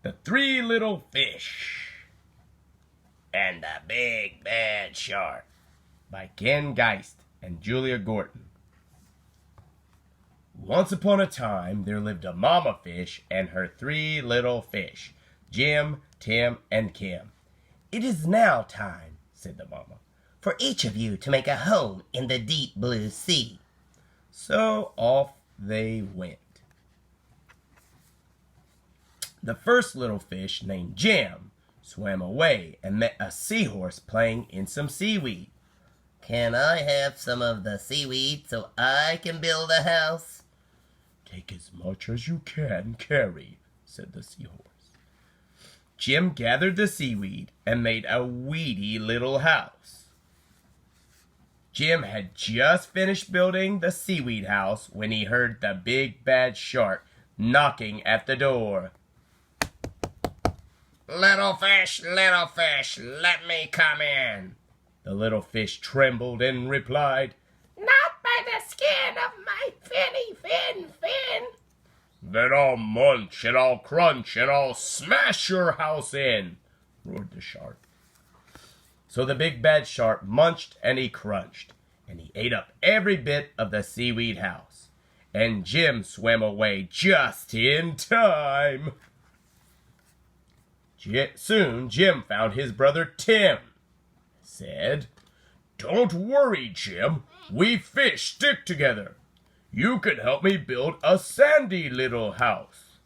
The Three Little Fish and the Big Bad Shark by Geist and Julia Gorton. Once upon a time, there lived a mama fish and her three little fish, Jim, Tim, and Kim. "It is now time," said the mama, "for each of you to make a home in the deep blue sea." So off they went. The first little fish, named Jim, swam away and met a seahorse playing in some seaweed. "Can I have some of the seaweed so I can build a house?" "Take as much as you can carry," said the seahorse. Jim gathered the seaweed and made a weedy little house. Jim had just finished building the seaweed house when he heard the big bad shark knocking at the door. Little fish, let me come in." The little fish trembled and replied, "Not by the skin of my finny fin. "Then I'll munch and I'll crunch and I'll smash your house in," roared the shark. So the big bad shark munched and he crunched, and he ate up every bit of the seaweed house. And Jim swam away just in time. Soon Jim found his brother Tim. Said, "Don't worry, Jim. We fish stick together. You can help me build a sandy little house."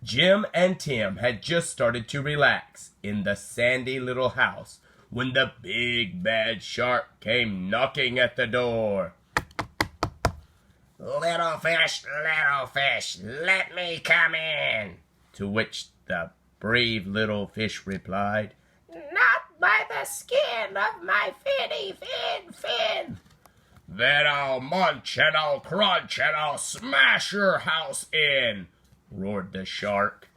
Jim and Tim had just started to relax in the sandy little house when the big bad shark came knocking at the door. Little fish, let me come in." To which the brave little fish replied, "Not by the skin of my finny fin. "Then I'll munch and I'll crunch and I'll smash your house in," roared the shark.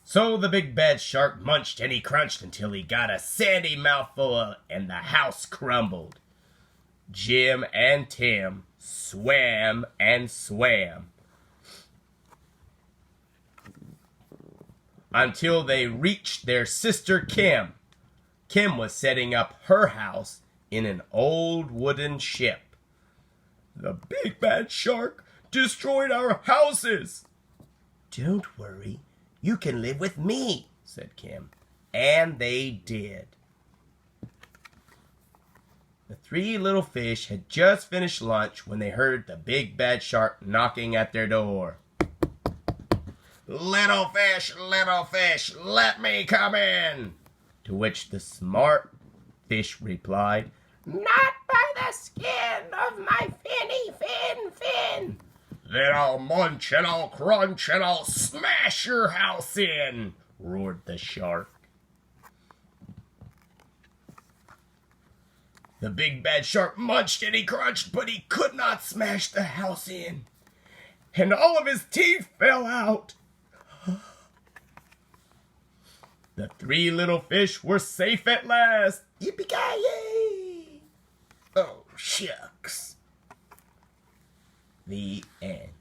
So the big bad shark munched and he crunched until he got a sandy mouthful and the house crumbled. Jim and Tim swam and swam until they reached their sister Kim. Kim was setting up her house in an old wooden ship. "The big bad shark destroyed our houses." "Don't worry, you can live with me," said Kim. And they did. The three little fish had just finished lunch when they heard the big bad shark knocking at their door. Little fish, let me come in." To which the smart fish replied, "Not by the skin of my finny fin. "Then I'll munch and I'll crunch and I'll smash your house in," roared the shark. The big bad shark munched and he crunched, but he could not smash the house in, and all of his teeth fell out. The three little fish were safe at last. Yippee-ki-yay! Oh, shucks. The end.